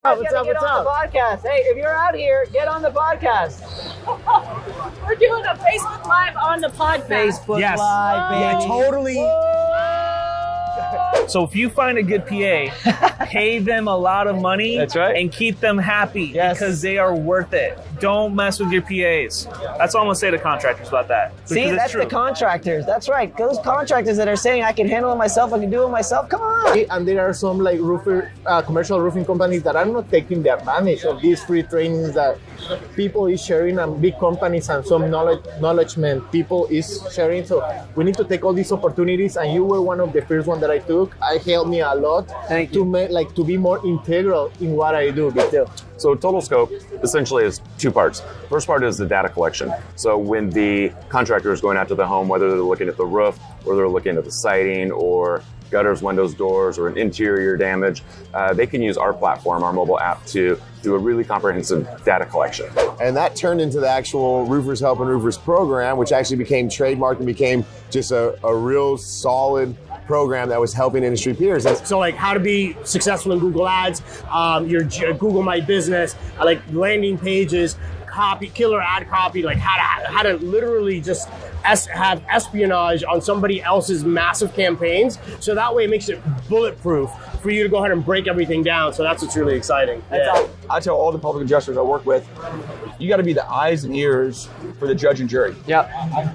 What's up? Get on the podcast. Hey, if you're out here, get on the podcast. We're doing a Facebook Live on the podcast. Facebook Live, baby. Yeah, totally. So if you find a good PA, pay them a lot of money. That's right. And keep them happy because they are worth it. Don't mess with your PAs. That's all I'm going to say to contractors about that. See, that's the contractors. That's right. Those contractors that are saying, I can handle it myself, I can do it myself. Come on. And there are some like commercial roofing companies that are not taking the advantage of these free trainings that people is sharing, and big companies and some knowledgement people is sharing. So we need to take all these opportunities, and you were one of the first one that I took. It helped me a lot to be more integral in what I do. So Total Scope essentially is two parts. First part is the data collection. So when the contractor is going out to the home, whether they're looking at the roof or they're looking at the siding or gutters, windows, doors, or an interior damage, they can use our platform, our mobile app, to do a really comprehensive data collection. And that turned into the actual Roofers Helping Roofers program, which actually became trademarked and became just a real solid program that was helping industry peers. So like how to be successful in Google Ads, your Google My Business, like landing pages, copy, killer ad copy, like how to literally just have espionage on somebody else's massive campaigns. So that way it makes it bulletproof for you to go ahead and break everything down. So that's what's really exciting. Yeah. I tell all the public adjusters I work with, you got to be the eyes and ears for the judge and jury. Yep.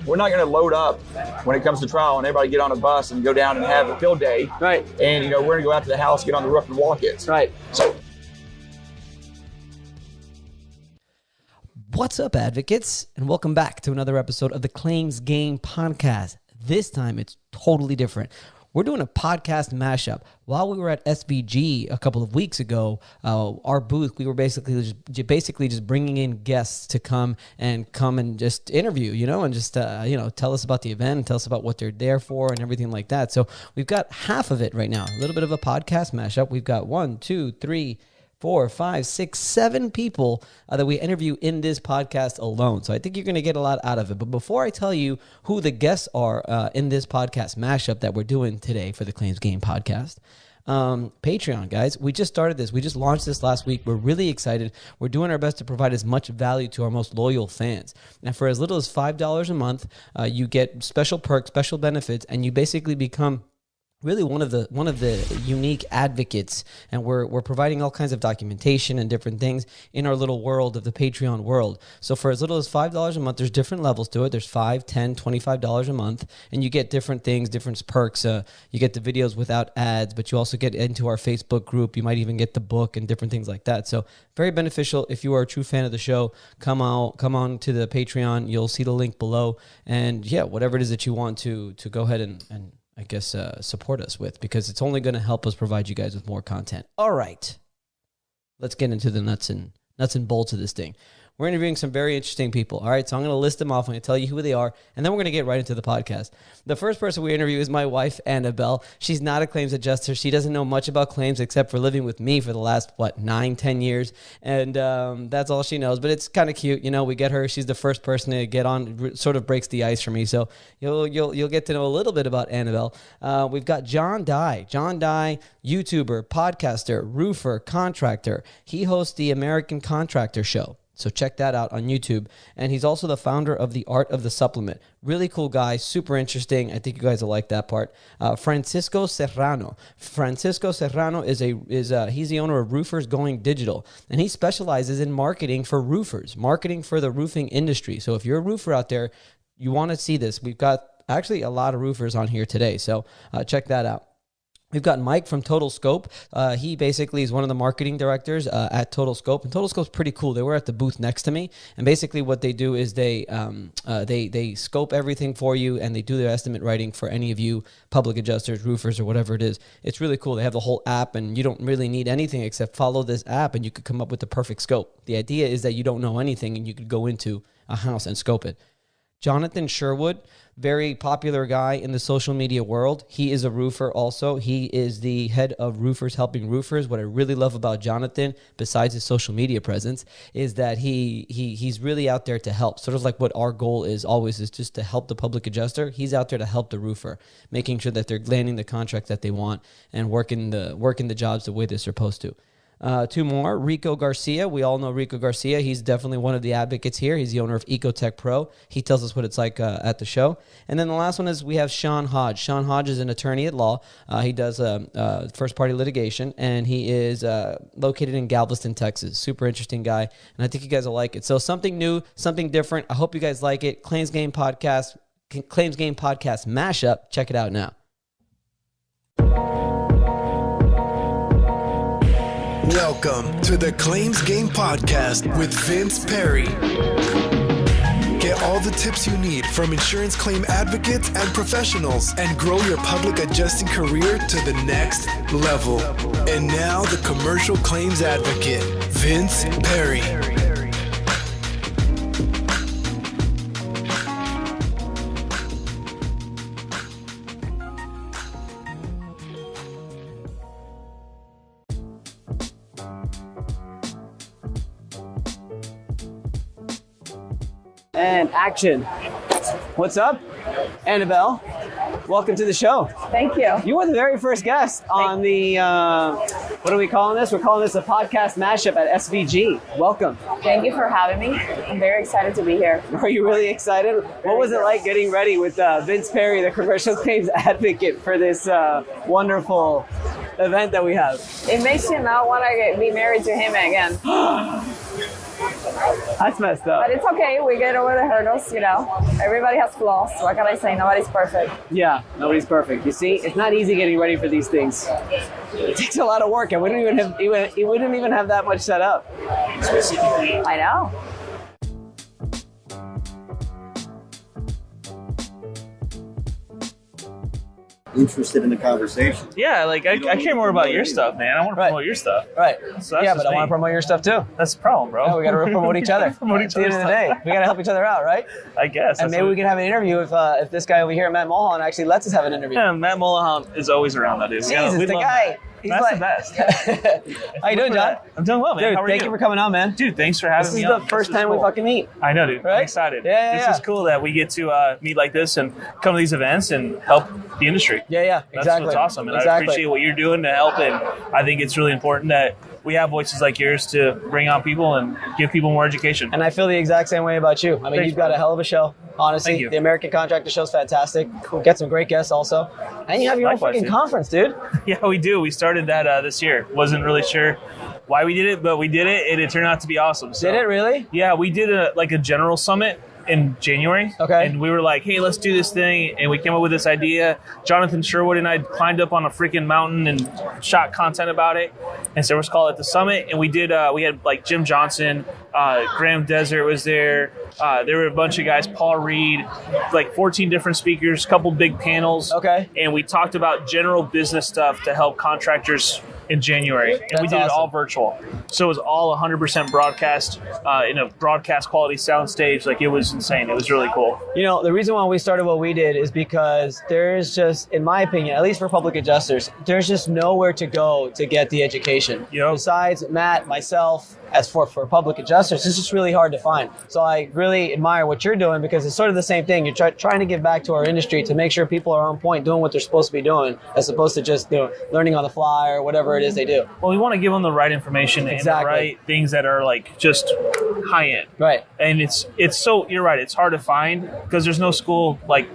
We're not going to load up when it comes to trial and everybody get on a bus and go down and have a field day. Right. And, we're going to go out to the house, get on the roof and walk it. Right. So, what's up, advocates? And welcome back to another episode of the Claims Game podcast. This time it's totally different. We're doing a podcast mashup. While we were at SVG a couple of weeks ago, our booth, we were basically just bringing in guests to come and just interview, and just, tell us about the event and tell us about what they're there for and everything like that. So we've got half of it right now, a little bit of a podcast mashup. We've got 1, 2, 3, 4, 5, 6, 7 people that we interview in this podcast alone. So I think you're going to get a lot out of it. But before I tell you who the guests are in this podcast mashup that we're doing today for the Claims Game podcast, Patreon, guys, we just started this. We just launched this last week. We're really excited. We're doing our best to provide as much value to our most loyal fans. And for as little as $5 a month, you get special perks, special benefits, and you basically become really one of the unique advocates, and we're providing all kinds of documentation and different things in our little world of the Patreon world. So for as little as $5 a month, there's different levels to it. There's $5, $10, $25 a month, and you get different things, different perks. You get the videos without ads, but you also get into our Facebook group. You might even get the book and different things like that. So very beneficial. If you are a true fan of the show, come on to the Patreon. You'll see the link below, and yeah, whatever it is that you want to go ahead and I guess, support us with, because it's only going to help us provide you guys with more content. All right, let's get into the nuts and bolts of this thing. We're interviewing some very interesting people. All right, so I'm going to list them off. I'm going to tell you who they are, and then we're going to get right into the podcast. The first person we interview is my wife, Annabelle. She's not a claims adjuster. She doesn't know much about claims except for living with me for the last, 9-10 years, and that's all she knows. But it's kind of cute. We get her. She's the first person to get on, sort of breaks the ice for me. So you'll get to know a little bit about Annabelle. We've got John Dye. John Dye, YouTuber, podcaster, roofer, contractor. He hosts the American Contractor Show. So check that out on YouTube. And he's also the founder of The Art of the Supplement. Really cool guy, super interesting. I think you guys will like that part. Francisco Serrano. Francisco Serrano he's the owner of Roofers Going Digital. And he specializes in marketing for roofers, marketing for the roofing industry. So if you're a roofer out there, you want to see this. We've got actually a lot of roofers on here today. So check that out. We've got Mike from Total Scope. He basically is one of the marketing directors at Total Scope, and Total Scope's pretty cool. They were at the booth next to me, and basically what they do is they scope everything for you, and they do their estimate writing for any of you public adjusters, roofers, or whatever it is. It's really cool. They have the whole app, and you don't really need anything except follow this app, and you could come up with the perfect scope. The idea is that you don't know anything, and you could go into a house and scope it. Jonathan Sherwood, very popular guy in the social media world. He is a roofer also. He is the head of Roofers Helping Roofers. What I really love about Jonathan, besides his social media presence, is that he's really out there to help. Sort of like what our goal is always, is just to help the public adjuster. He's out there to help the roofer, making sure that they're landing the contract that they want and working the jobs the way they're supposed to. Two more. Rico Garcia. We all know Rico Garcia. He's definitely one of the advocates here. He's the owner of Ecotech Pro. He tells us what it's like at the show. And then the last one is we have Sean Hodge. Sean Hodge is an attorney at law. He does first-party litigation, and he is located in Galveston, Texas. Super interesting guy, and I think you guys will like it. So something new, something different. I hope you guys like it. Claims Game Podcast Mashup. Check it out now. Welcome to the Claims Game Podcast with Vince Perri. Get all the tips you need from insurance claim advocates and professionals and grow your public adjusting career to the next level. And now the commercial claims advocate, Vince Perri. And action. What's up? Annabelle, welcome to the show. Thank you. You were the very first guest on the, what are we calling this? We're calling this a podcast mashup at SVG. Welcome. Thank you for having me. I'm very excited to be here. Are you really excited? What was it like getting ready with Vince Perri, the commercial claims advocate, for this wonderful event that we have? It makes you not want to be married to him again. That's messed up. But it's okay. We get over the hurdles, you know. Everybody has flaws. What can I say? Nobody's perfect. Yeah, nobody's perfect. You see, it's not easy getting ready for these things. It takes a lot of work, and we wouldn't even have that much set up. I know. Interested in the conversation. Yeah, like I care more about your stuff, man. I want to promote your stuff. Right. So that's yeah, but just I want to me. promote your stuff too. That's the problem, bro. Yeah, we got to promote each other. Promote At each the end other's of the day, stuff. we got to help each other out, right? I guess. And maybe we can have an interview if this guy over here, Matt Mulholland, actually lets us have an interview. Yeah, Matt Mulholland is always around, that dude. Jesus, the guy. He's That's like, the best. How you doing, John? I'm doing well, man. Dude, How are thank you for coming on, man. Dude, thanks for having me on. This is the first time we fucking meet. I know, dude. Right? I'm excited. Yeah, This is cool that we get to meet like this and come to these events and help the industry. Yeah, That's exactly. what's awesome. And I Exactly. appreciate what you're doing to help. And I think it's really important that we have voices like yours to bring on people and give people more education. And I feel the exact same way about you. I mean, Thanks, you've got a hell of a show. Honestly, Thank you. the American Contractor Show's fantastic. We'll get some great guests also. And you have your Likewise, own freaking dude. conference, dude. Yeah, we do. We started that this year. Wasn't really sure why we did it, but we did it, and it turned out to be awesome. So, Did it really? Yeah, we did a general summit in January. Okay. And we were like, hey, let's do this thing. And we came up with this idea. Jonathan Sherwood and I climbed up on a freaking mountain and shot content about it. And so let's call it the summit. And we did, we had like Jim Johnson, Graham Desert was there. There were a bunch of guys, Paul Reed, like 14 different speakers, a couple big panels. Okay. And we talked about general business stuff to help contractors in January. And we That's did it all awesome. virtual. So it was all 100% broadcast in a broadcast quality sound stage. Like, it was insane. It was really cool. You know, the reason why we started what we did is because there's just, in my opinion, at least for public adjusters, there's just nowhere to go to get the education. Yep. Besides Matt, myself, as for public adjusters, it's just really hard to find. So I really admire what you're doing because it's sort of the same thing. You're trying to give back to our industry to make sure people are on point doing what they're supposed to be doing as opposed to just learning on the fly or whatever it is they do. Well, we want to give them the right information and the Exactly. right things that are like just high end. Right. And it's so, you're right, it's hard to find because there's no school like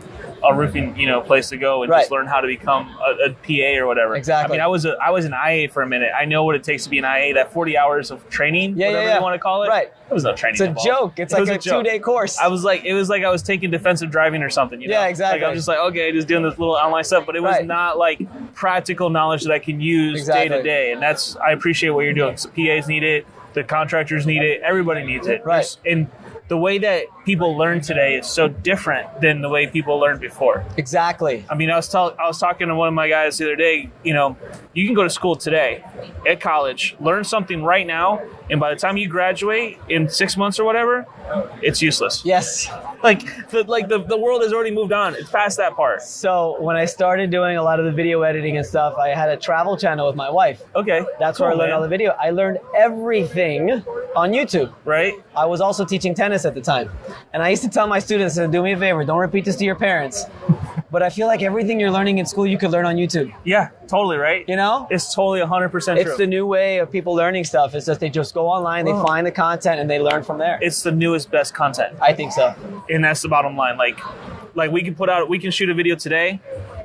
a roofing, place to go and Right. just learn how to become a PA or whatever. Exactly. I mean, I was an IA for a minute. I know what it takes to be an IA. That 40 hours of training, Yeah, whatever yeah. you want to call it. Right. There was no training. It's a involved. joke. It's It like was a joke. 2-day course. It was like I was taking defensive driving or something. Yeah, exactly. Like, I'm just like, okay, just doing this little online stuff, but it was Right. not like practical knowledge that I can use Exactly. day to day. And I appreciate what you're doing. So PAs need it. The contractors need it. Everybody needs it. Right. And the way that people learn today is so different than the way people learned before. Exactly. I mean, I was talking to one of my guys the other day, you can go to school today at college, learn something right now, and by the time you graduate in 6 months or whatever, it's useless. Yes. The world has already moved on. It's past that part. So when I started doing a lot of the video editing and stuff, I had a travel channel with my wife. Okay. That's where I Cool, learned man. all the video. I learned everything on YouTube. Right? I was also teaching tennis at the time. And I used to tell my students, do me a favor, don't repeat this to your parents. But I feel like everything you're learning in school, you could learn on YouTube. Yeah, totally, right? You know? It's totally 100% true. It's the new way of people learning stuff. It's just they just go online, they find the content, and they learn from there. It's the newest, best content. I think so. And that's the bottom line. Like we can shoot a video today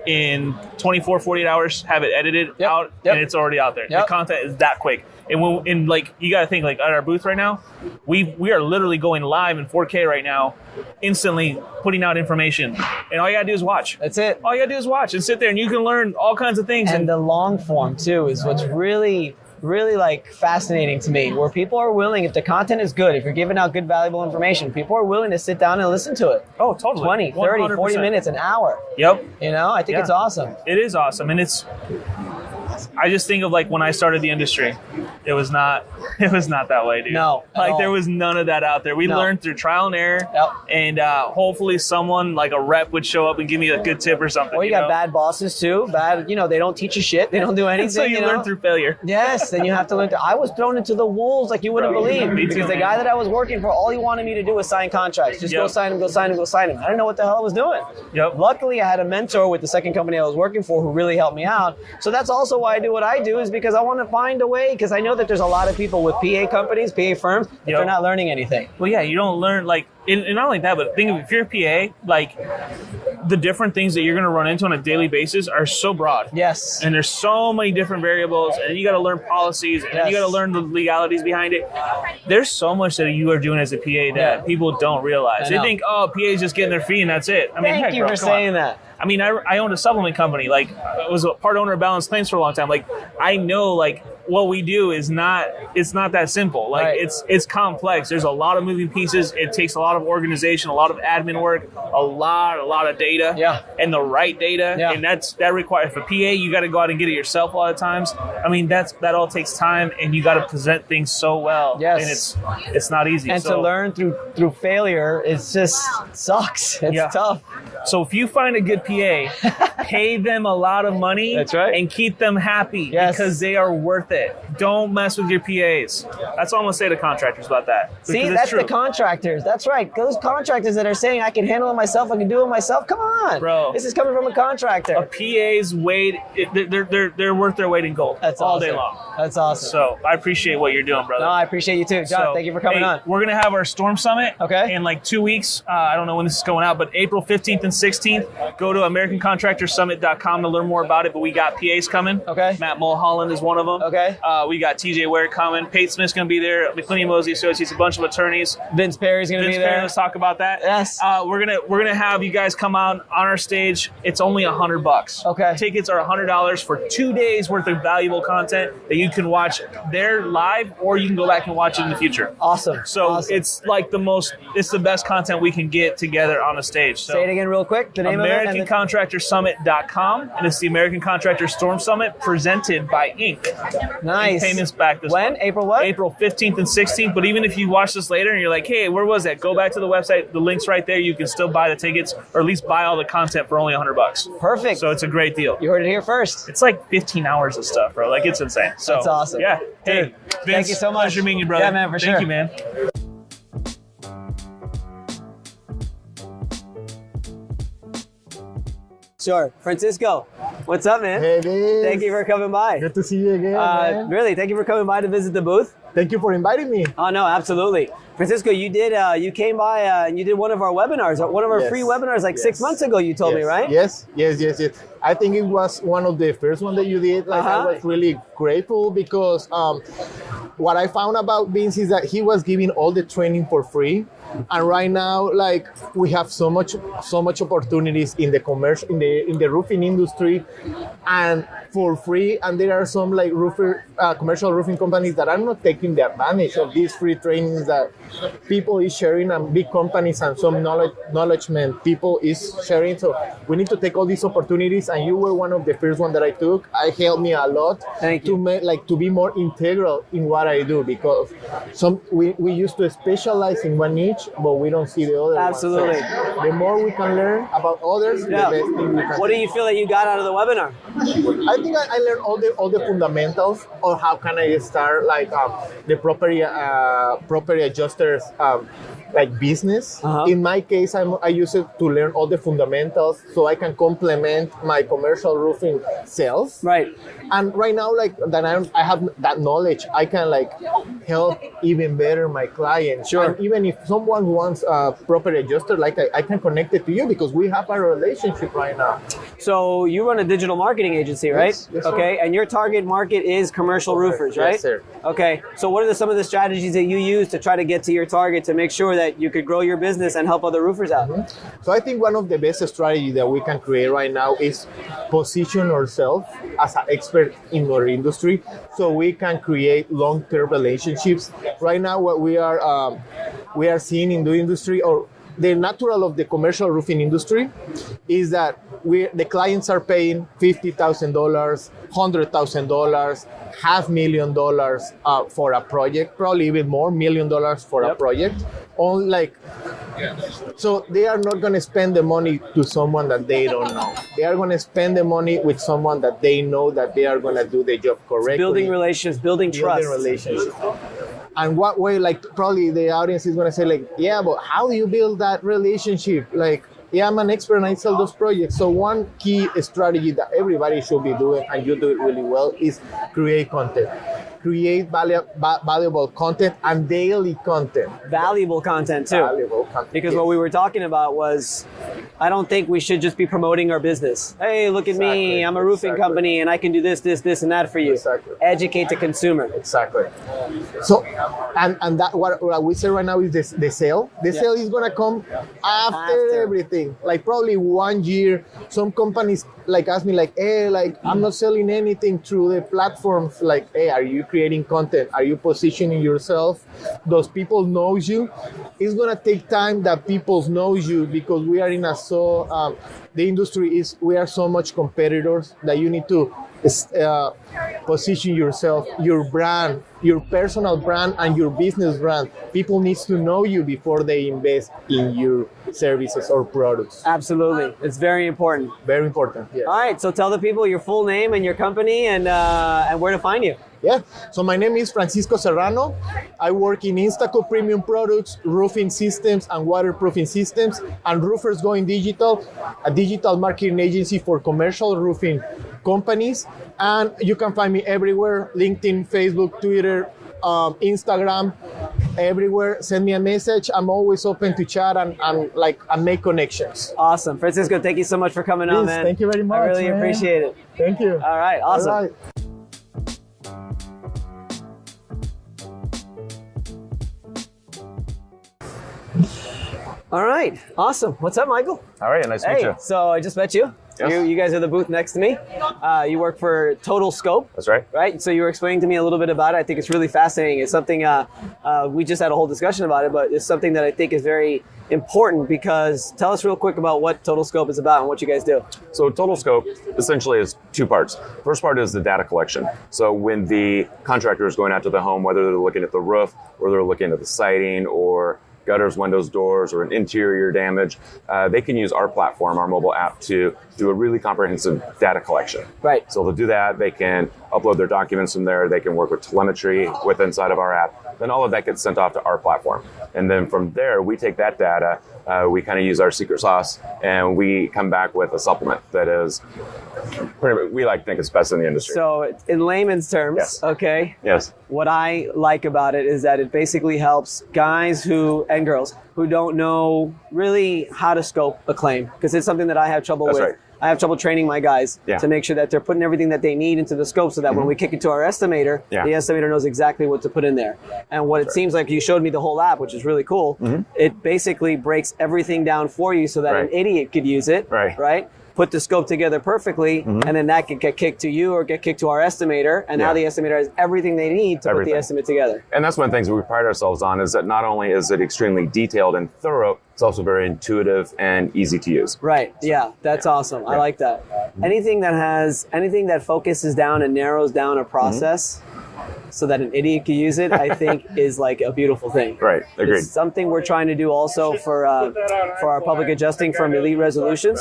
in 24, 48 hours, have it edited out, and it's already out there. The content is that quick. And like, you got to think, like, at our booth right now, we are literally going live in 4K right now, instantly putting out information. And all you got to do is watch. That's it. All you got to do is watch and sit there, and you can learn all kinds of things. And the long form, too, is what's really like fascinating to me, where people are willing, if the content is good, if you're giving out good, valuable information, people are willing to sit down and listen to it. Oh, totally. 20, 30, 100%. 40 minutes, an hour. Yep. You know, I think it's awesome. It is awesome. And I just think of like when I started the industry, it was not that way, dude. No, like there was none of that out there. We learned through trial and error, and hopefully someone like a rep would show up and give me a good tip or something. Or you got bad bosses too. Bad, they don't teach you shit. They don't do anything. So you learn through failure. Yes, then you have to learn. I was thrown into the wolves like you wouldn't believe, because the guy that I was working for, all he wanted me to do was sign contracts. Just go sign him, go sign him, go sign him. I didn't know what the hell I was doing. Luckily, I had a mentor with the second company I was working for who really helped me out. So that's also why I do what I do, is because I want to find a way, because I know that there's a lot of people with PA companies, PA firms, that they're not learning anything. Well, yeah, you don't learn, like, and not only that, but think of if you're a PA, like, the different things that you're going to run into on a daily basis are so broad. Yes. And there's so many different variables, and you got to learn policies, and you got to learn the legalities behind it. There's so much that you are doing as a PA that people don't realize. They think, oh, PA is just getting their fee and that's it. I mean, Thank you for saying that. I mean, I owned a supplement company. Like, I was a part owner of Balance Claims for a long time. Like, I know, like, what we do is not that simple. Like, it's complex. There's a lot of moving pieces. It takes a lot of organization, a lot of admin work, a lot of data. Yeah. And the right data. Yeah. And that requires, for PA, you got to go out and get it yourself a lot of times. I mean, that all takes time, and you got to present things so well. Yes. And it's not easy. And to learn through failure, it's just sucks. It's tough. So if you find a good PA, pay them a lot of money. That's right. And keep them happy because they are worth it. Don't mess with your PAs. That's all I'm going to say to contractors about that. See, that's the contractors. That's right. Those contractors that are saying, I can handle it myself, I can do it myself. Come on. Bro. This is coming from a contractor. A PA's weight, they're worth their weight in gold. That's all awesome. day long. That's awesome. So I appreciate what you're doing, brother. No, I appreciate you too. John, thank you for coming on. We're going to have our Storm Summit in like 2 weeks. I don't know when this is going out, but April 15th and 16th. Go to AmericanContractorSummit.com to learn more about it. But we got PAs coming. Okay. Matt Mulholland is one of them. Okay. We got TJ Ware coming. Pate Smith's going to be there. McLean Mosey Associates, a bunch of attorneys. Vince Perry's going to be there. Let's talk about that. Yes. We're gonna have you guys come out on our stage. It's only $100. Okay. Tickets are $100 for 2 days worth of valuable content that you can watch there live, or you can go back and watch it in the future. Awesome. So it's like it's the best content we can get together on a stage. So say it again real quick. The name AmericanContractorSummit.com, and it's the American Contractor Storm Summit presented by Inc. Nice. Payments back this when? month. April what? April 15th and 16th. But even if you watch this later and you're like, hey, where was that? Go back to the website. The link's right there. You can still buy the tickets, or at least buy all the content for only $100. Perfect. So it's a great deal. You heard it here first. It's like 15 hours of stuff, bro. Like, it's insane. So that's awesome. Yeah. Hey, Dude, Vince, thank you so much. Pleasure meeting you, brother. Yeah, man, for sure. Thank you, man. Sure. Francisco, what's up, man? Hey, Vince. Thank you for coming by. Good to see you again, man. Really, thank you for coming by to visit the booth. Thank you for inviting me. Oh, no, absolutely. Francisco, you came by and you did one of our webinars, one of our free webinars 6 months ago, you told me, right? Yes. I think it was one of the first one that you did. I was really grateful because what I found about Vince is that he was giving all the training for free. And right now, we have so much opportunities in the in the roofing industry, and for free. And there are some commercial roofing companies that are not taking the advantage of these free trainings that people is sharing, and big companies and some knowledge people is sharing. So we need to take all these opportunities classes, and you were one of the first one that I took. It helped me a lot. Thank you. To be more integral in what I do, because we used to specialize in one niche, but we don't see the other. Absolutely. So the more we can learn about others, the best thing we can. What do you feel that you got out of the webinar? I think I learned all the fundamentals of how can I start like the property adjusters like business. In my case, I use it to learn all the fundamentals so I can complement my commercial roofing sales. Right. And right now, like that I have that knowledge, I can like help even better my clients. Sure. And even if someone wants a property adjuster, like I can connect it to you because we have a relationship right now. So you run a digital marketing agency, right? Yes, okay. sir. And your target market is commercial roofers, right? Yes, sir. Okay. So what are some of the strategies that you use to try to get to your target to make sure that you could grow your business and help other roofers out? So I think one of the best strategies that we can create right now is position ourselves as an expert in our industry so we can create long-term relationships. Right now, what we are seeing in the industry, or the natural of the commercial roofing industry, is that the clients are paying $50,000, $100,000, $500,000 for a project, probably even more, $1 million for a project. So they are not going to spend the money to someone that they don't know. They are going to spend the money with someone that they know that they are going to do the job correctly. It's building relationships, building trust. Building relationships. And what way, like, probably the audience is going to say, like, yeah, but how do you build that relationship? Like, yeah, I'm an expert and I sell those projects. So one key strategy that everybody should be doing, and you do it really well, is create content. Create valuable content and daily content. Valuable content too. Valuable content. Because what we were talking about was, I don't think we should just be promoting our business. Hey, look at me, I'm a roofing company and I can do this, and that for you. Exactly. Educate the consumer. Exactly. So, and that what we say right now is the sale. The sale is gonna come after everything. Like probably 1 year. Some companies like ask me like, hey, like I'm not selling anything through the platforms. Like, hey, are you creating content? Are you positioning yourself? Those people knows you. It's gonna take time that people knows you because we are in the industry we are so much competitors that you need to position yourself, your brand, your personal brand and your business brand. People need to know you before they invest in your services or products. Absolutely. It's very important. Very important, yes. All right, so tell the people your full name and your company and where to find you. Yeah, so my name is Francisco Serrano. I work in Instaco Premium Products, roofing systems and waterproofing systems, and Roofers Going Digital, a digital marketing agency for commercial roofing companies. And you can find me everywhere, LinkedIn, Facebook, Twitter, Instagram, everywhere. Send me a message. I'm always open to chat and make connections. Awesome. Francisco, thank you so much for coming on, man. Thank you very much. I really appreciate it. Thank you. All right, awesome. All right. All right, awesome. What's up, Michael? All right, nice to meet you. So I just met you. Yes. You guys are the booth next to me. You work for Total Scope. That's right. Right? So you were explaining to me a little bit about it. I think it's really fascinating. It's something, we just had a whole discussion about it, but it's something that I think is very important because tell us real quick about what Total Scope is about and what you guys do. So Total Scope essentially is two parts. First part is the data collection. So when the contractor is going out to the home, whether they're looking at the roof or they're looking at the siding or gutters, windows, doors, or an interior damage, they can use our platform, our mobile app, to do a really comprehensive data collection. Right. So they'll do that. They can upload their documents from there. They can work with telemetry inside of our app. Then all of that gets sent off to our platform. And then from there, we take that data, we kind of use our secret sauce, and we come back with a supplement that is we like to think it's best in the industry. So in layman's terms, yes. Okay. Yes. What I like about it is that it basically helps guys and girls who don't know really how to scope a claim, because it's something that I have trouble with. Right. I have trouble training my guys to make sure that they're putting everything that they need into the scope so that when we kick it to our estimator, the estimator knows exactly what to put in there. And what it seems like, you showed me the whole app, which is really cool. It basically breaks everything down for you so that an idiot could use it, right? put the scope together perfectly, and then that could get kicked to you or get kicked to our estimator, and now the estimator has everything they need to put the estimate together. And that's one of the things that we pride ourselves on, is that not only is it extremely detailed and thorough, it's also very intuitive and easy to use. Right. Yeah, that's awesome. I like that. Anything that focuses down and narrows down a process so that an idiot can use it, I think is like a beautiful thing. Right. Agreed. It's something we're trying to do also for our public adjusting from Elite Resolutions.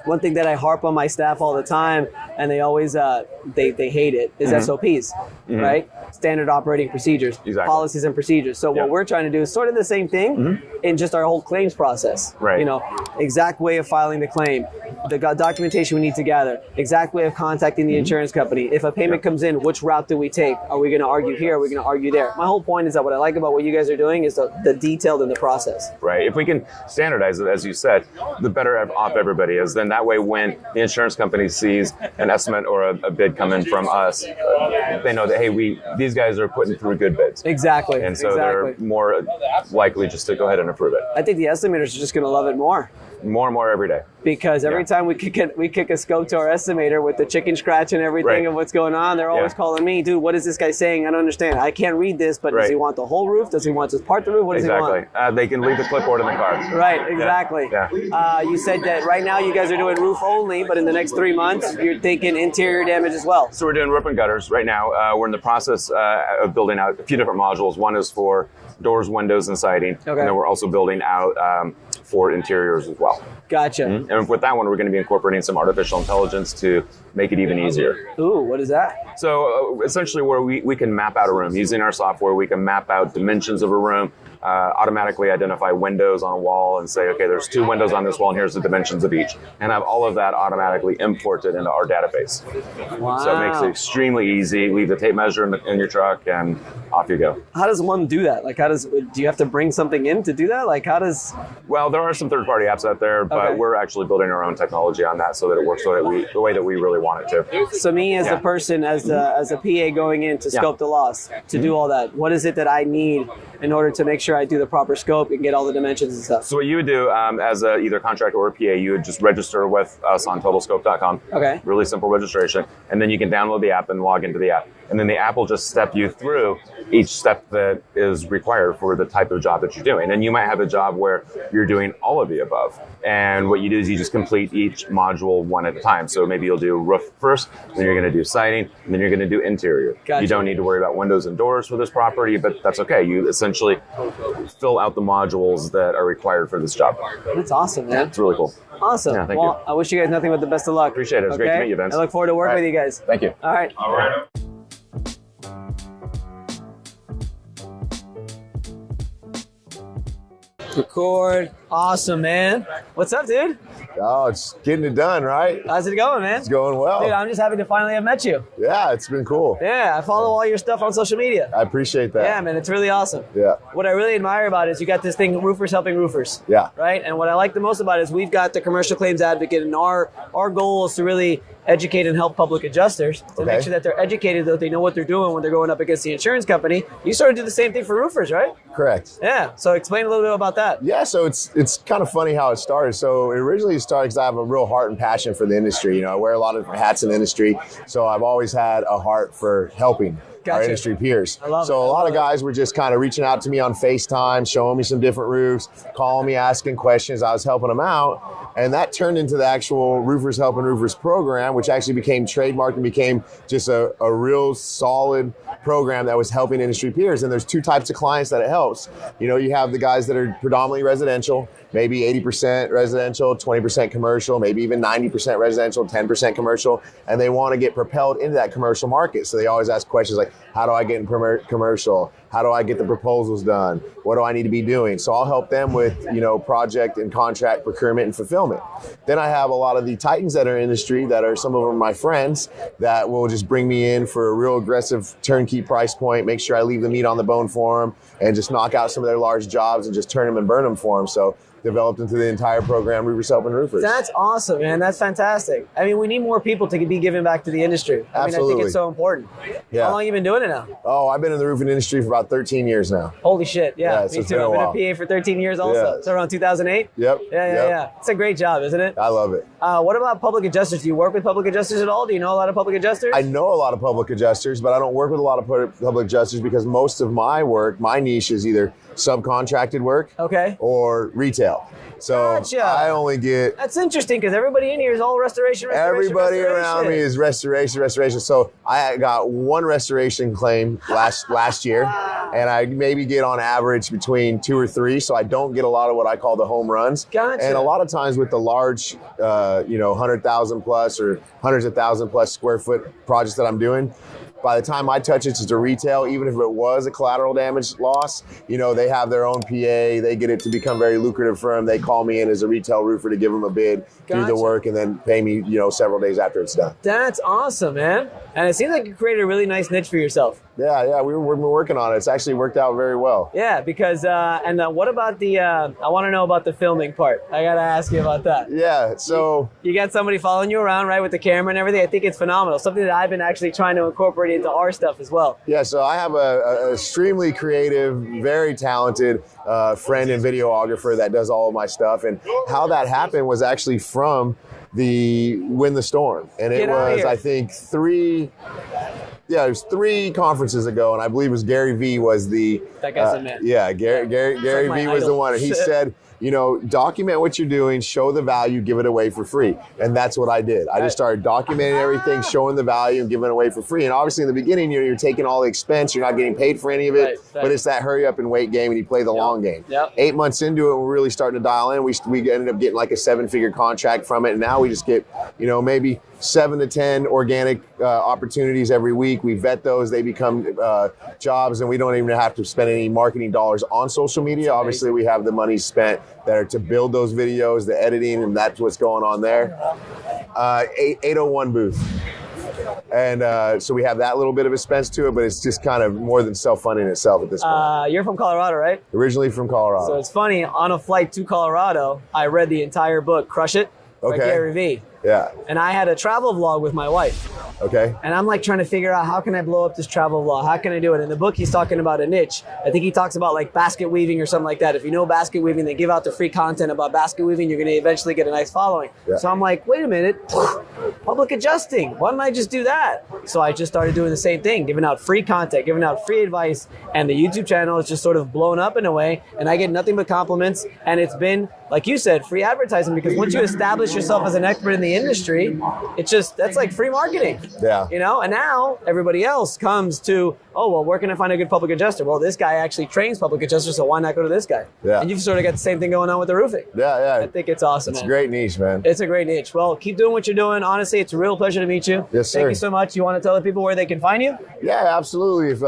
One thing that I harp on my staff all the time, and they always they hate it, is SOPs, right? Standard operating procedures, policies and procedures. So what we're trying to do is sort of the same thing in just our whole claims process. Right. You know, exact way of filing the claim, the documentation we need to gather, exact way of contacting the insurance company. If a payment comes in, which route do we take? Are we going to argue here? Are we going to argue there? My whole point is that what I like about what you guys are doing is the detailed in the process. Right. If we can standardize it, as you said, the better off everybody is. Then that way, when the insurance company sees an estimate or a bid come in from us, they know that, hey, these guys are putting through good bids. Exactly. And so they're more likely just to go ahead and approve it. I think the estimators are just going to love it more. More and more every day. Because every time we kick a scope to our estimator with the chicken scratch and everything of what's going on, they're always calling me, dude, what is this guy saying? I don't understand. I can't read this, but does he want the whole roof? Does he want just part of the roof? What does he want? They can leave the clipboard in the car. Right, exactly. You said that right now you guys are doing roof only, but in the next 3 months, you're thinking interior damage as well. So we're doing roof and gutters right now. We're in the process of building out a few different modules. One is for doors, windows, and siding. And then we're also building out for interiors as well. Gotcha. And with that one, we're going to be incorporating some artificial intelligence to make it even easier. Ooh, what is that? So essentially where we can map out a room. Using our software, we can map out dimensions of a room, automatically identify windows on a wall and say, okay, there's 2 windows on this wall and here's the dimensions of each. And have all of that automatically imported into our database. Wow. So it makes it extremely easy. Leave the tape measure in your truck and off you go. How does one do that? Like, do you have to bring something in to do that? Like, how does... Well, there are some third-party apps out there, but we're actually building our own technology on that so that it works the way that we really want it to. So me as a person, as a PA going in to scope the loss, to do all that, what is it that I need in order to make sure I do the proper scope and get all the dimensions and stuff? So what you would do as either contractor or a PA, you would just register with us on TotalScope.com. Okay. Really simple registration. And then you can download the app and log into the app. And then the app will just step you through each step that is required for the type of job that you're doing. And you might have a job where you're doing all of the above. And what you do is you just complete each module one at a time. So maybe you'll do roof first, then you're going to do siding, and then you're going to do interior. Gotcha. You don't need to worry about windows and doors for this property, but that's okay. You essentially fill out the modules that are required for this job. That's awesome, man. It's really cool. Awesome. Yeah, thank you. I wish you guys nothing but the best of luck. Appreciate it. It was great to meet you, Vince. I look forward to working with you guys. Thank you. All right. All right. Record. Awesome, man. What's up, dude? Oh, it's getting it done, right? How's it going, man? It's going well. Dude, I'm just happy to finally have met you. Yeah, it's been cool. Yeah, I follow all your stuff on social media. I appreciate that. Yeah, man, it's really awesome. Yeah. What I really admire about it is you got this thing, roofers helping roofers. Yeah. Right? And what I like the most about it is we've got the commercial claims advocate, and our goal is to really educate and help public adjusters to make sure that they're educated, that they know what they're doing when they're going up against the insurance company. You sort of do the same thing for roofers, right? Correct. Yeah. So explain a little bit about that. Yeah, so it's kind of funny how it started. So it originally started because I have a real heart and passion for the industry. You know, I wear a lot of different hats in the industry, so I've always had a heart for helping our industry peers. So a lot of guys were just kind of reaching out to me on FaceTime, showing me some different roofs, calling me, asking questions. I was helping them out. And that turned into the actual Roofers Helping Roofers program, which actually became trademarked and became just a real solid program that was helping industry peers. And there's 2 types of clients that it helps. You know, you have the guys that are predominantly residential, maybe 80% residential, 20% commercial, maybe even 90% residential, 10% commercial, and they want to get propelled into that commercial market. So they always ask questions like, how do I get in commercial? How do I get the proposals done? What do I need to be doing? So I'll help them with, you know, project and contract procurement and fulfillment. Then I have a lot of the titans that are in industry that are some of them my friends that will just bring me in for a real aggressive turnkey price point, make sure I leave the meat on the bone for them and just knock out some of their large jobs and just turn them and burn them for them. So developed into the entire program, Roofers Helping Roofers. That's awesome, man. That's fantastic. I mean, we need more people to be giving back to the industry. I mean, I think it's so important. Yeah. How long have you been doing it now? Oh, I've been in the roofing industry for about about 13 years now. Holy shit! Yeah, so me it's too. been a I've while. been a PA for 13 years also. Yeah. So around 2008. Yep. Yeah. It's a great job, isn't it? I love it. What about public adjusters? Do you work with public adjusters at all? Do you know a lot of public adjusters? I know a lot of public adjusters, but I don't work with a lot of public adjusters because most of my work, my niche is either subcontracted work or retail. So Gotcha. I only get... That's interesting because everybody in here is all restoration. Everybody around me is restoration. So I got one restoration claim last year, and I maybe get on average between 2 or 3. So I don't get a lot of what I call the home runs. Gotcha. And a lot of times with the large, 100,000 plus or hundreds of thousand plus square foot projects that I'm doing, by the time I touch it to retail, even if it was a collateral damage loss, they have their own PA. They get it to become very lucrative for them. They call me in as a retail roofer to give them a bid, do the work, and then pay me, several days after it's done. That's awesome, man. And it seems like you created a really nice niche for yourself. Yeah, we're working on it. It's actually worked out very well. Yeah, because, what about I want to know about the filming part. I got to ask you about that. Yeah, so... You got somebody following you around, right, with the camera and everything. I think it's phenomenal. Something that I've been actually trying to incorporate into our stuff as well. Yeah, so I have a extremely creative, very talented friend and videographer that does all of my stuff. And how that happened was actually from the Win the Storm. And it was, I think, 3 conferences ago, and I believe it was Gary Vee was the... That guy's a man. Yeah, Gary Vee was the one. And he said, document what you're doing, show the value, give it away for free. And that's what I did. I just started documenting everything, showing the value, and giving it away for free. And obviously in the beginning, you're taking all the expense, you're not getting paid for any of it, but it's that hurry up and wait game, and you play the long game. 8 months into it, we're really starting to dial in. We ended up getting like a 7-figure contract from it, and now we just get, maybe 7 to 10 organic opportunities every week. We vet those, they become jobs, and we don't even have to spend any marketing dollars on social media. Obviously, we have the money spent that are to build those videos, the editing, and that's what's going on there. 801 booth. And so we have that little bit of expense to it, but it's just kind of more than self-funding itself at this point. You're from Colorado, right? Originally from Colorado. So it's funny, on a flight to Colorado, I read the entire book, Crush It, by Gary Vee. Yeah. And I had a travel vlog with my wife. Okay. And I'm like trying to figure out, how can I blow up this travel vlog? How can I do it? In the book, he's talking about a niche. I think he talks about like basket weaving or something like that. If you know basket weaving, they give out the free content about basket weaving. You're going to eventually get a nice following. Yeah. So I'm like, wait a minute, public adjusting. Why don't I just do that? So I just started doing the same thing, giving out free content, giving out free advice. And the YouTube channel is just sort of blown up in a way. And I get nothing but compliments. And it's been, like you said, free advertising, because once you establish yourself as an expert in the industry, that's like free marketing. Yeah. And now everybody else comes to, oh, well, where can I find a good public adjuster? Well, this guy actually trains public adjusters, so why not go to this guy? Yeah. And you've sort of got the same thing going on with the roofing. Yeah. I think it's awesome. It's a great niche, man. It's a great niche. Well, keep doing what you're doing. Honestly, it's a real pleasure to meet you. Yes, sir. Thank you so much. You want to tell the people where they can find you? Yeah, absolutely. If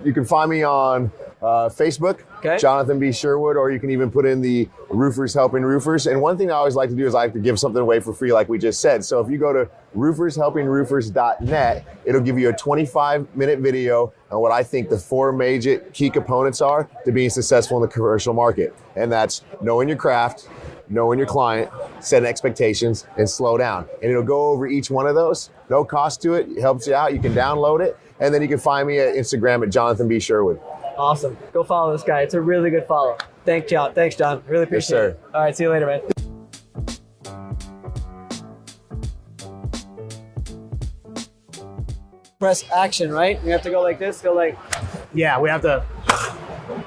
you can find me on Facebook, Jonathan B. Sherwood, or you can even put in the Roofers Helping Roofers. And one thing I always like to do is I like to give something away for free, like we just said. So if you go to roofershelpingroofers.net, it'll give you a 25-minute video on what I think the 4 major key components are to being successful in the commercial market. And that's knowing your craft, knowing your client, setting expectations, and slow down. And it'll go over each one of those. No cost to it. It helps you out. You can download it. And then you can find me at Instagram at Jonathan B. Sherwood. Awesome. Go follow this guy. It's a really good follow. Thanks, John. Really appreciate it. All right. See you later, man. Press action, right? We have to go like this. Go like. Yeah, we have to.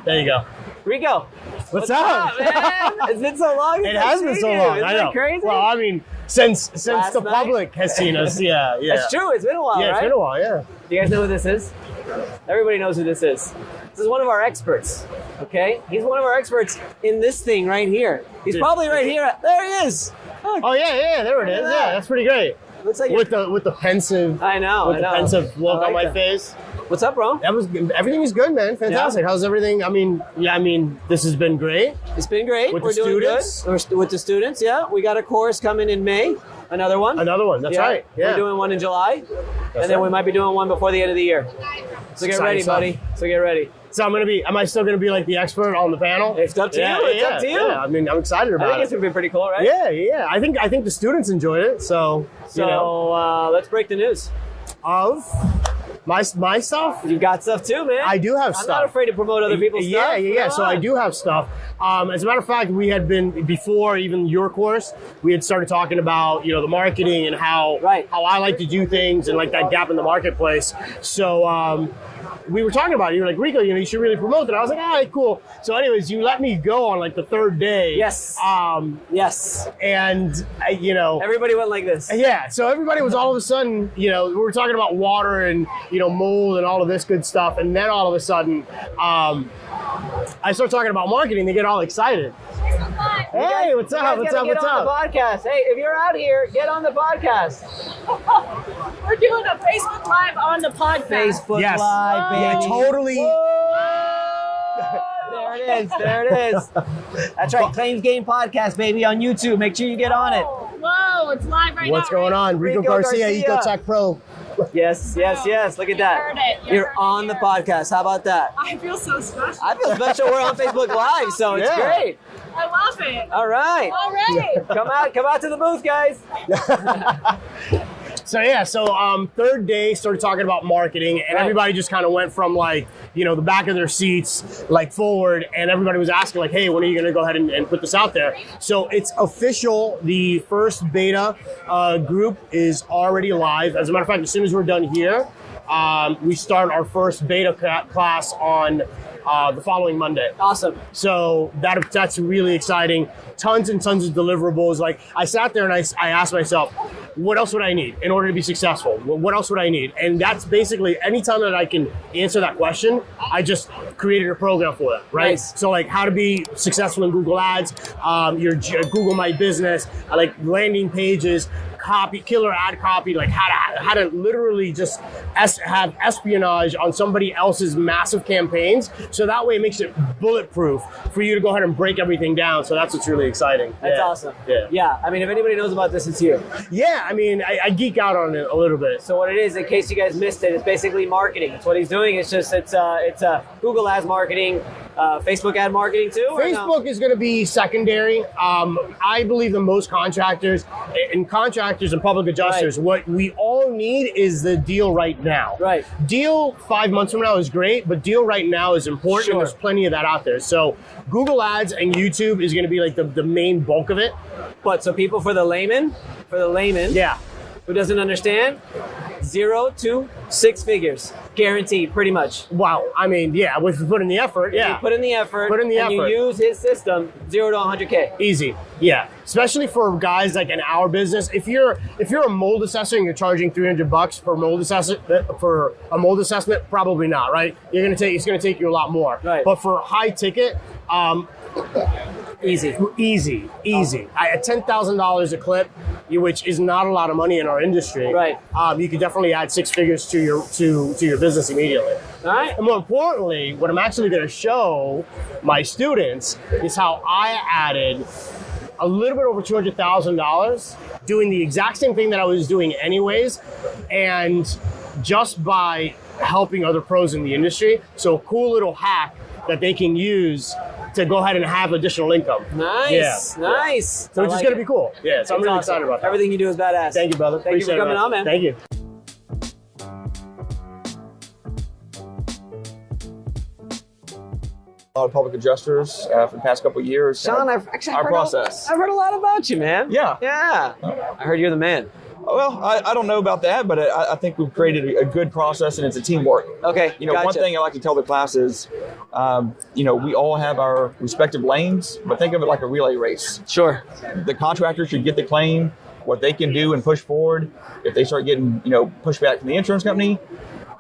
There you go. Rico. What's up, man? It's been so long. It has been so long. Isn't I know. That crazy? Well, I mean, since the night? public has seen us, yeah. That's true. It's been a while, right? Yeah, it's been a while, yeah. Do you guys know who this is? Everybody knows who this is. This is one of our experts, okay? He's one of our experts in this thing right here. He's probably right here. There he is. Look. Oh, yeah, there it is. Yeah, that's pretty great. Looks like with the pensive. I know. The pensive look on my face. What's up, bro? Everything is good, man. Fantastic. Yeah. How's everything? I mean, this has been great. It's been great. We're doing students. Good. With the students, yeah. We got a course coming in May. Another one. That's right. Yeah. We're doing one in July. And then we might be doing one before the end of the year. So get ready, buddy. So get ready. So am I still going to be like the expert on the panel? It's up to you. It's up to you. Yeah. I mean, I'm excited about it. I think it's going to be pretty cool, right? Yeah. I think the students enjoyed it. So let's break the news. My stuff? You've got stuff too, man. I do have I'm stuff. not afraid to promote other people's stuff. Yeah. So I do have stuff. As a matter of fact, we had been, before even your course, we had started talking about, the marketing and how I like to do things and like that gap in the marketplace. So we were talking about it. You were like, Rico, you should really promote it. I was like, all right, cool. So anyways, you let me go on like the third day. Yes. Yes. And, everybody went like this. Yeah. So everybody was all of a sudden, we were talking about water and, mold and all of this good stuff. And then all of a sudden, I start talking about marketing. They get all excited. Hey, what's up? What's up? Get on the podcast. Hey, if you're out here, get on the podcast. We're doing a Facebook Live on the podcast. Facebook Live, baby. Yeah, totally. There it is. That's right. Claims Game Podcast, baby, on YouTube. Make sure you get on it. Whoa, it's live right now. What's going on? Rico Garcia, EcoTech Pro. Yes. Look at that. Heard it. You're on the podcast. How about that? I feel so special. I feel special. We're on Facebook Live, so it's great. I love it. All right. Come out to the booth, guys. So third day started talking about marketing, and everybody just kind of went from like, the back of their seats like forward, and everybody was asking like, hey, when are you going to go ahead and put this out there? So it's official. The first beta group is already live. As a matter of fact, as soon as we're done here, we start our first beta class on the following Monday. Awesome. So that's really exciting. Tons and tons of deliverables. Like I sat there and I asked myself, what else would I need in order to be successful? What else would I need? And that's basically anytime that I can answer that question, I just created a program for that, right? Nice. So like how to be successful in Google Ads, your Google My Business, like landing pages, killer ad copy, like how to literally just have espionage on somebody else's massive campaigns. So that way it makes it bulletproof for you to go ahead and break everything down. So that's what's really exciting. That's awesome. Yeah. I mean, if anybody knows about this, it's you. Yeah. I mean, I geek out on it a little bit. So what it is, in case you guys missed it, it's basically marketing. It's what he's doing. It's Google Ads marketing, Facebook ad marketing too. Facebook is going to be secondary. I believe that most contractors and public adjusters, what we all need is the deal right now. Right. Deal 5 months from now is great, but deal right now is important. Sure. And there's plenty of that out there. So Google Ads and YouTube is going to be like the main bulk of it. But so people for the layman, yeah, who doesn't understand, 0 to 6 figures. Guaranteed, pretty much. Wow. I mean, yeah, with put in the effort, yeah. You put in the effort. And you use his system, 0 to 100K. Easy. Yeah. Especially for guys like in our business. If you're a mold assessor and you're charging $300 for a mold assessment, probably not, right? It's gonna take you a lot more. Right. But for high ticket, easy. At $10,000 a clip, which is not a lot of money in our industry. Right. You could definitely add 6 figures to your business immediately. All right. And more importantly, what I'm actually going to show my students is how I added a little bit over $200,000 doing the exact same thing that I was doing anyways, and just by helping other pros in the industry. So a cool little hack that they can use to go ahead and have additional income. Nice. So it's just going to be cool. Yeah, so I'm really awesome. excited about that. Everything you do is badass. Thank you, brother. Thank you for coming on, man. Thank you. A lot of public adjusters for the past couple of years. Sean, I've heard a lot about you, man. Yeah. I heard you're the man. Well, I don't know about that, but I think we've created a good process, and it's a teamwork. Okay, One thing I like to tell the class is, we all have our respective lanes, but think of it like a relay race. Sure. The contractor should get the claim, what they can do and push forward. If they start getting, pushback from the insurance company,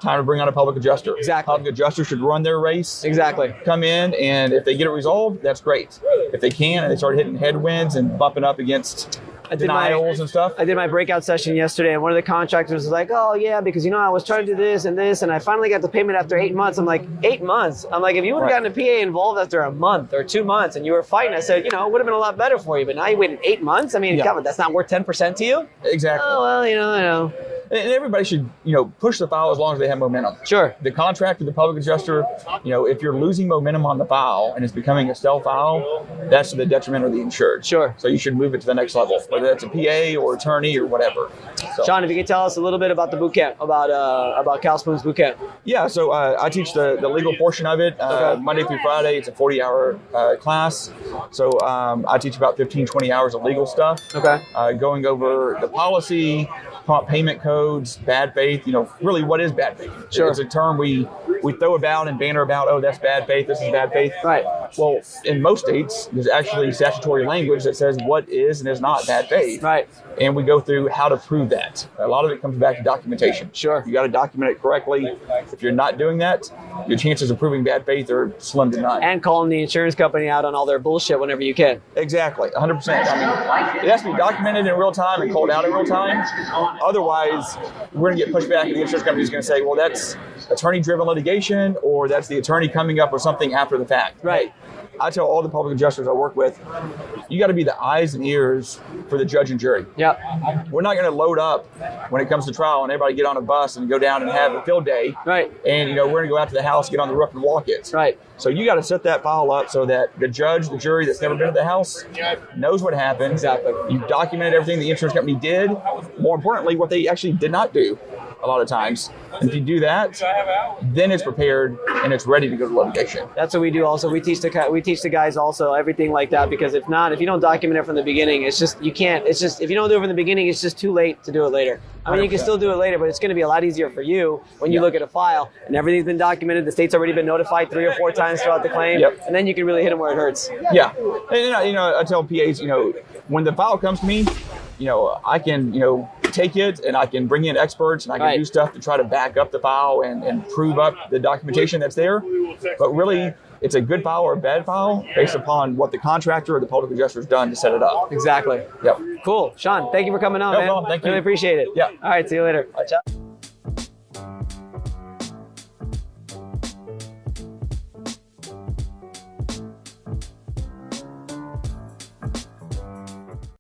time to bring on a public adjuster. Exactly. Public adjuster should run their race. Exactly. Come in, and if they get it resolved, that's great. If they can, and they start hitting headwinds and bumping up against denials and stuff. I did my breakout session yesterday, and one of the contractors was like, oh, yeah, because, I was trying to do this, and I finally got the payment after 8 months. I'm like, 8 months? I'm like, if you would have gotten a PA involved after a month or 2 months and you were fighting, I said, it would have been a lot better for you, but now you waited 8 months? I mean, come on, that's not worth 10% to you? Exactly. Oh, well, I know. And everybody should, push the file as long as they have momentum. Sure. The contractor, the public adjuster, if you're losing momentum on the file and it's becoming a stale file, that's to the detriment of the insured. Sure. So you should move it to the next level, whether that's a PA or attorney or whatever. So. Sean, if you could tell us a little bit about the boot camp, about Cal Spoon's boot camp. Yeah, so I teach the legal portion of it Monday through Friday. It's a 40-hour class. So I teach about 15, 20 hours of legal stuff. Okay. Going over the policy, prompt payment codes, bad faith. Really, what is bad faith? Sure. It's a term we throw about and banter about. Oh, that's bad faith. This is bad faith. Right. Well, in most states, there's actually statutory language that says what is and is not bad faith. Right. And we go through how to prove that. A lot of it comes back to documentation. Sure. You got to document it correctly. If you're not doing that, your chances of proving bad faith are slim to none. And calling the insurance company out on all their bullshit whenever you can. Exactly, 100%. I mean, it has to be documented in real time and called out in real time. Otherwise, we're going to get pushed back, and the insurance company is going to say, well, that's attorney-driven litigation, or that's the attorney coming up with something after the fact. Right. I tell all the public adjusters I work with, you got to be the eyes and ears for the judge and jury. Yep. We're not going to load up when it comes to trial and everybody get on a bus and go down and have a field day. Right. And, we're going to go out to the house, get on the roof and walk it. Right. So you got to set that file up so that the judge, the jury that's never been to the house knows what happened. Exactly. You've documented everything the insurance company did. More importantly, what they actually did not do a lot of times. And if you do that, then it's prepared and it's ready to go to litigation. That's what we do. Also, we teach the guys also everything like that, because if you don't document it from the beginning, it's just you can't. It's just if you don't do it from the beginning, it's just too late to do it later. I mean, you can still do it later, but it's going to be a lot easier for you when you look at a file and everything's been documented. The state's already been notified 3 or 4 times throughout the claim, and then you can really hit them where it hurts. Yeah, and I tell PAs, when the file comes to me, I can take it and I can bring in experts and I can do stuff to try to back up the file and prove up the documentation that's there. But really, it's a good file or a bad file based upon what the contractor or the public adjuster has done to set it up. Exactly. Yep. Cool. Sean, thank you for coming on, man. No problem. Thank you. Really appreciate it. Yeah. All right. See you later. Watch out.